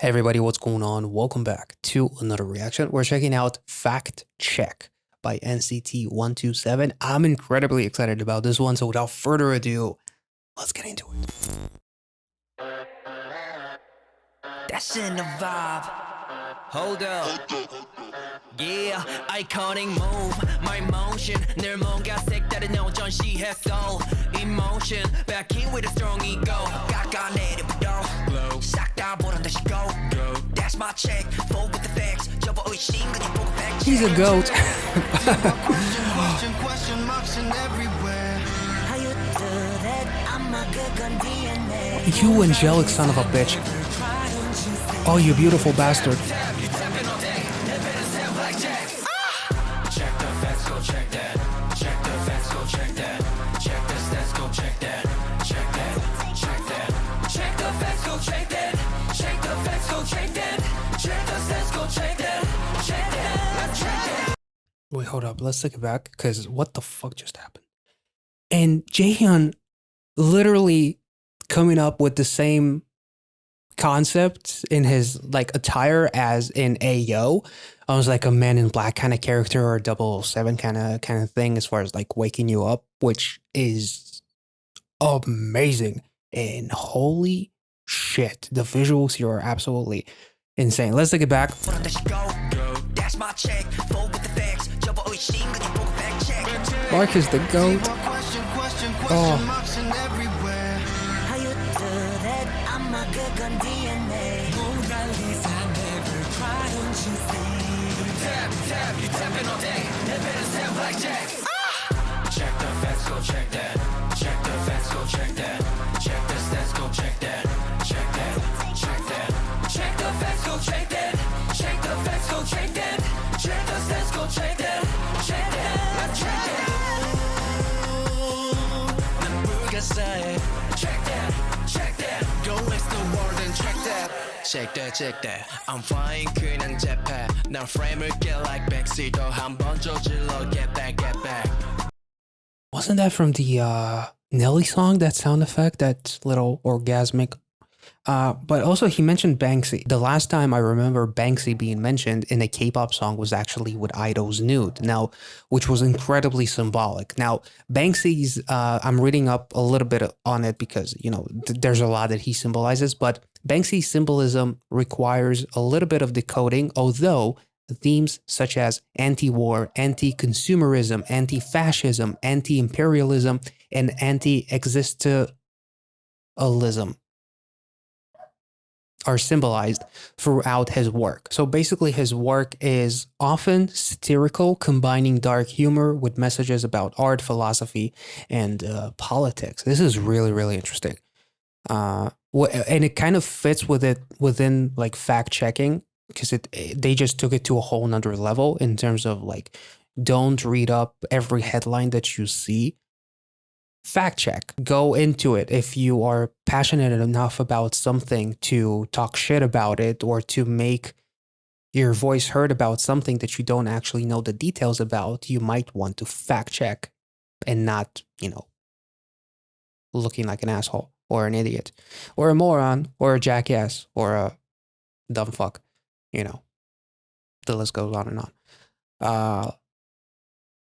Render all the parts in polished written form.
Hey everybody, what's going on? Welcome back to another reaction. We're checking out Fact Check by NCT 127. I'm incredibly excited about this one, so without further ado, let's get into it. That's in the vibe. Hold up. Yeah, iconic move. My motion. 늘 뭔가 색다른 너 전시했어. Emotion. Back in with a strong ego. 깎아내려부터. Glow. 싹 다 보란 듯이 go. That's my check. Full with the facts. 접어 의심 그냥 보고 fact check. He's a goat. Question marks in everywhere. How you do that? I'm a good DNA. You angelic son of a bitch. Oh, you beautiful bastard. Wait, hold up. Let's take it back, because what the fuck just happened? And Jaehyun literally coming up with the same concept in his like attire as in Ayo. I was like a Man in Black kind of character or 007 kind of thing as far as like waking you up, which is amazing. And holy shit, the visuals here are absolutely insane. Let's take it back. Mark is the GOAT. Oh. Check the facts, go check that. Check the facts, go check that. Check the stats, go check that. Check that, check that. Check the facts, go check that. Check the facts, go check that. Check the stats, go check that. Check that, check that. 난 불가사의. Check that, check that. Go rest the world and check that. Check that, check that. I'm flying 그냥 재패. 난 frame을 get like backseat. 한번 저질러 get back, get back. Wasn't that from the Nelly song, that sound effect, that little orgasmic? But also he mentioned Banksy. The last time I remember Banksy being mentioned in a K-pop song was actually with Idol's Nude, now, which was incredibly symbolic. Now, Banksy's, I'm reading up a little bit on it because, you know, there's a lot that he symbolizes, but Banksy's symbolism requires a little bit of decoding, although themes such as anti-war, anti-consumerism, anti-fascism, anti-imperialism, and anti-existentialism are symbolized throughout his work. So basically his work is often satirical, combining dark humor with messages about art, philosophy, and politics. This is really, really interesting. And it kind of fits with it within like fact checking, because they just took it to a whole nother level in terms of like, don't read up every headline that you see. Fact check. Go into it. If you are passionate enough about something to talk shit about it or to make your voice heard about something that you don't actually know the details about, you might want to fact check and not, you know, looking like an asshole or an idiot or a moron or a jackass or a dumb fuck. You know, the list goes on and on.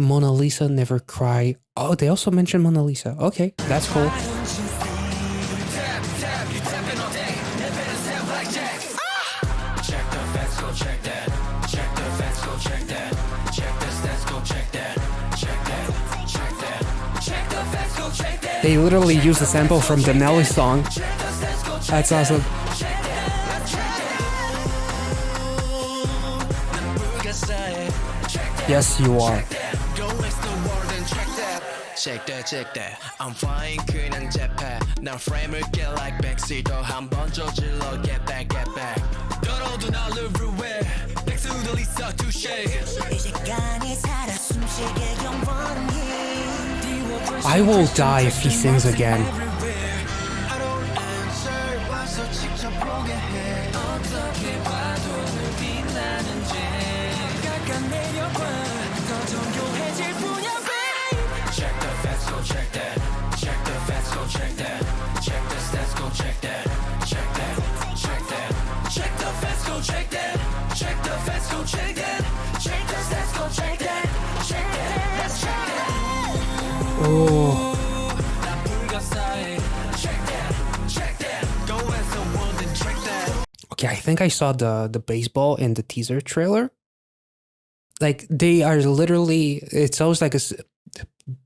Mona Lisa Never Cry. Oh, they also mentioned Mona Lisa. Okay, that's cool. They literally used the sample from the Nelly song. That's awesome. Yes, you are. Check that, check that. I'm flying 그냥 재패. 난 frame을 get like backseat. 한번 저질러 get back, get back. 떨어도 날 everywhere. Next to the Lisa touche. I will die if he sings again. Check the stats, go check that. Check that, check that. Check the Oh. 난 불가사의 check that go as a world and check that. Okay, I think I saw the baseball in the teaser trailer. Like they are literally, it's almost like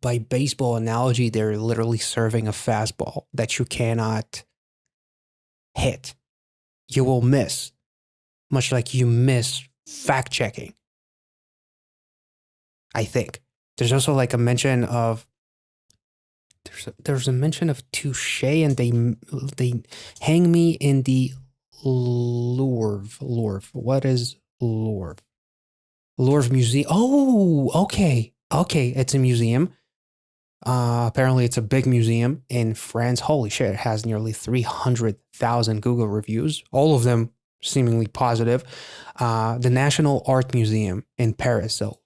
by baseball analogy, they're literally serving a fastball that you cannot hit. You will miss, much like you miss fact checking. I think there's also like a mention of there's a mention of touche, and they hang me in the Louvre. What is Louvre? Louvre Museum. Oh, okay. It's a museum. Apparently, it's a big museum in France. Holy shit! It has nearly 300,000 Google reviews. All of them seemingly positive. The National Art Museum in Paris. So,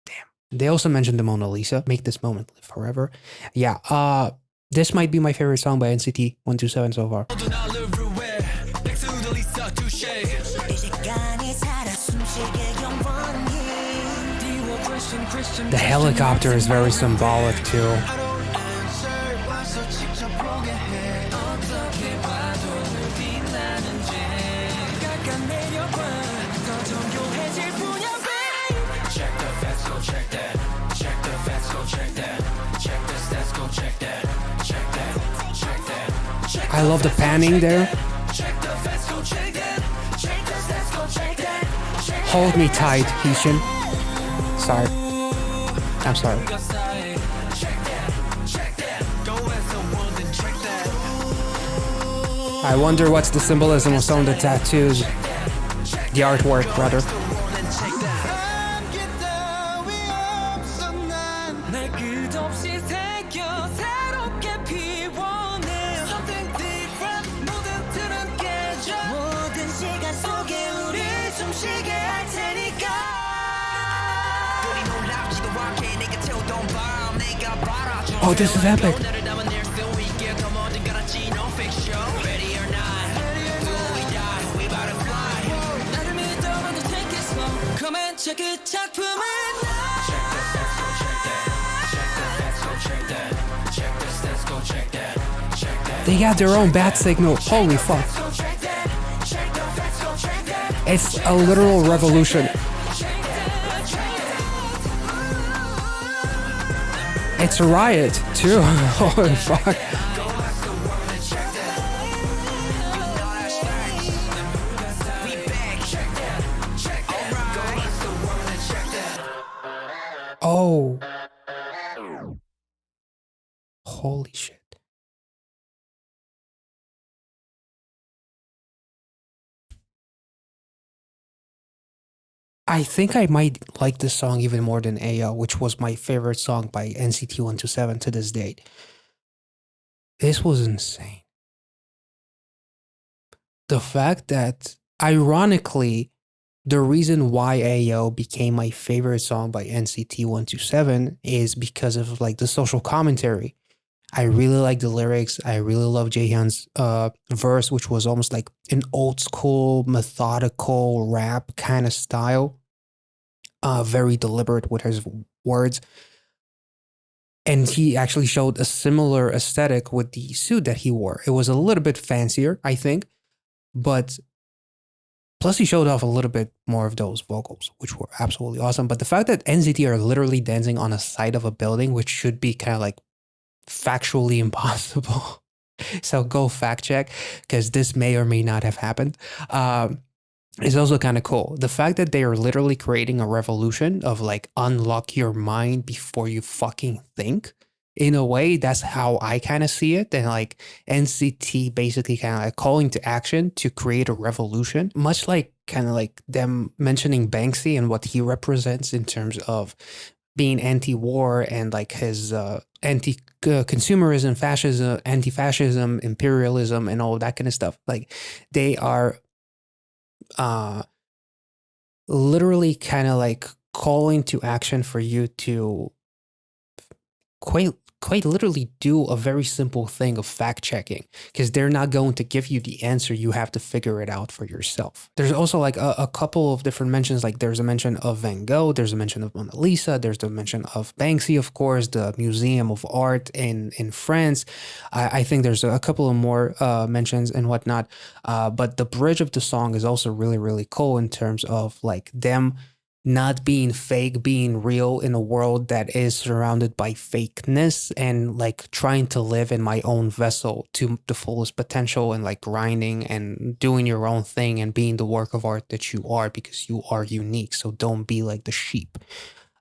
damn. They also mentioned the Mona Lisa. Make this moment live forever. Yeah. This might be my favorite song by NCT 127 so far. The helicopter is very symbolic too. I love the panning there. Hold me tight, Heishin. Sorry. I'm sorry. I wonder what's the symbolism of some of the tattoos. The artwork, rather. Oh, this is epic. They got their own bat signal. Holy fuck. It's a literal revolution. It's a riot, too. Holy fuck. Oh. Holy shit. I think I might like this song even more than AO, which was my favorite song by NCT 127 to this date. This was insane. The fact that, ironically, the reason why AO became my favorite song by NCT 127 is because of like the social commentary. I really like the lyrics. I really love Jaehyun's verse, which was almost like an old school, methodical rap kind of style. Very deliberate with his words. And he actually showed a similar aesthetic with the suit that he wore. It was a little bit fancier, I think. But plus he showed off a little bit more of those vocals, which were absolutely awesome. But the fact that NCT are literally dancing on a side of a building, which should be kind of like factually impossible. So go fact check, because this may or may not have happened. It's also kind of cool. The fact that they are literally creating a revolution of like unlock your mind before you fucking think. In a way, that's how I kind of see it. And like NCT basically kind of like calling to action to create a revolution, much like kind of like them mentioning Banksy and what he represents in terms of being anti-war and like his anti-consumerism, fascism, anti-fascism, imperialism, and all that kind of stuff. Like they are literally kind of like calling to action for you to quite literally do a very simple thing of fact checking, because they're not going to give you the answer. You have to figure it out for yourself. There's also like a couple of different mentions. Like there's a mention of Van Gogh, there's a mention of Mona Lisa, there's the mention of Banksy, of course, the Museum of Art in France. I think there's a couple of more mentions and whatnot. But the bridge of the song is also really, really cool in terms of like them not being fake, being real in a world that is surrounded by fakeness, and like trying to live in my own vessel to the fullest potential, and like grinding and doing your own thing and being the work of art that you are, because you are unique. So don't be like the sheep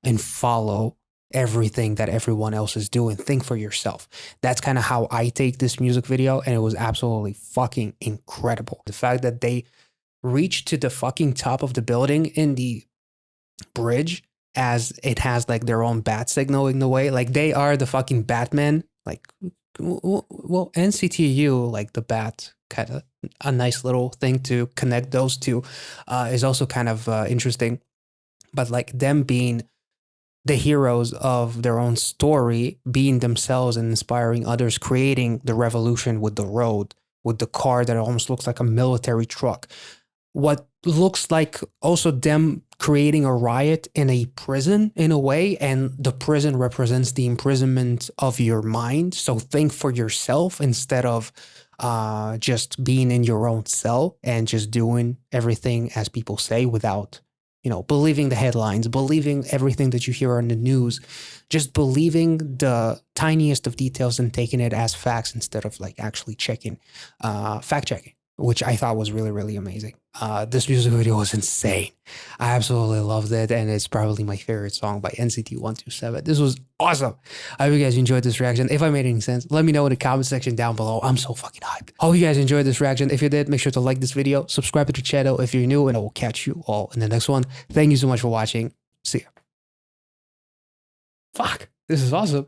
and follow everything that everyone else is doing. Think for yourself. That's kind of how I take this music video, and it was absolutely fucking incredible. The fact that they reached to the fucking top of the building in the bridge, as it has like their own bat signal in the way, like they are the fucking Batman, like well NCTU, like the bat, kind of a nice little thing to connect those two, is also kind of interesting. But like them being the heroes of their own story, being themselves and inspiring others, creating the revolution with the road, with the car that almost looks like a military truck, what looks like also them creating a riot in a prison in a way, and the prison represents the imprisonment of your mind. So think for yourself instead of just being in your own cell and just doing everything as people say without, believing the headlines, believing everything that you hear on the news, just believing the tiniest of details and taking it as facts instead of like actually checking, fact checking, which I thought was really, really amazing. This music video was insane. I absolutely loved it, and it's probably my favorite song by NCT 127. This was awesome. I hope you guys enjoyed this reaction. If I made any sense, let me know in the comment section down below. I'm so fucking hyped. Hope you guys enjoyed this reaction. If you did, make sure to like this video, subscribe to the channel if you're new, and I will catch you all in the next one. Thank you so much for watching. See ya. Fuck, this is awesome.